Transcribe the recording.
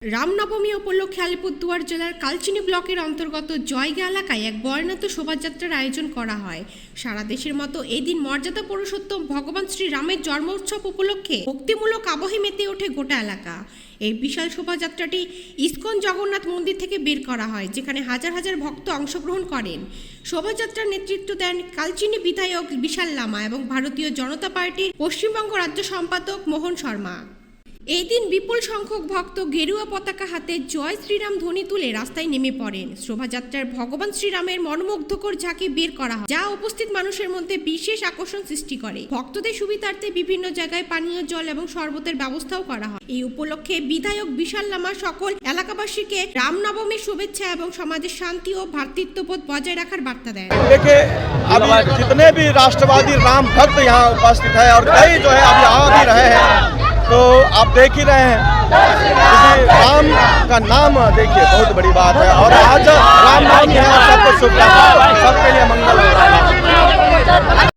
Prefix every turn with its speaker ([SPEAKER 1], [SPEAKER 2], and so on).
[SPEAKER 1] রামনবমী উপলক্ষে আলিপুরদুয়ার জেলার কালচিনি ব্লকের অন্তর্গত জয়গা এলাকায় এক বর্ণাঢ্য শোভাযাত্রার আয়োজন করা হয়। সারা দেশের মতো এই দিন মর্যাদা পুরুষোত্তম ভগবান শ্রীরামের জন্ম উৎসব উপলক্ষে ভক্তিমূলক আবহে মেতে ওঠে গোটা এলাকা। এই বিশাল শোভাযাত্রাটি ইস্কন জগন্নাথ মন্দির থেকে বের করা হয়, যেখানে হাজার হাজার ভক্ত অংশগ্রহণ করেন। শোভাযাত্রার নেতৃত্ব দেন কালচিনি বিধায়ক বিশাল লামা এবং ভারতীয় জনতা পার্টির পশ্চিমবঙ্গ রাজ্য সম্পাদক মোহন শর্মা। এই দিন বিপুল সংখ্যক ভক্ত গেরুয়া পতাকা হাতে জয় শ্রীরাম ধ্বনি তুলে রাস্তায় নেমে পড়েন। শোভাযাত্রার ভগবান শ্রীরামের মনোমুগ্ধকর ঝাঁকি বের করা হয়, যা উপস্থিত মানুষের মধ্যে বিশেষ আকর্ষণ সৃষ্টি করে। ভক্তদের সুবিধার্থে বিভিন্ন জায়গায় পানীয় জল এবং শরবতের ব্যবস্থাও করা হয়। এই উপলক্ষে বিধায়ক বিশাল লামা সকল এলাকাবাসীকে রামনবমীর শুভেচ্ছা এবং সমাজের শান্তি ও ভ্রাতৃত্ববোধ বজায় রাখার বার্তা দেন।
[SPEAKER 2] देखिए अभी जितने भी राष्ट्रवादी राम भक्त यहाँ उपस्थित है और कई जो है अभी आ भी रहे हैं, तो आप देख ही रहे हैं राम का नाम देखिए बहुत बड़ी बात है। और आज राम नवमी है, सबको शुभकामनाएं, सबके लिए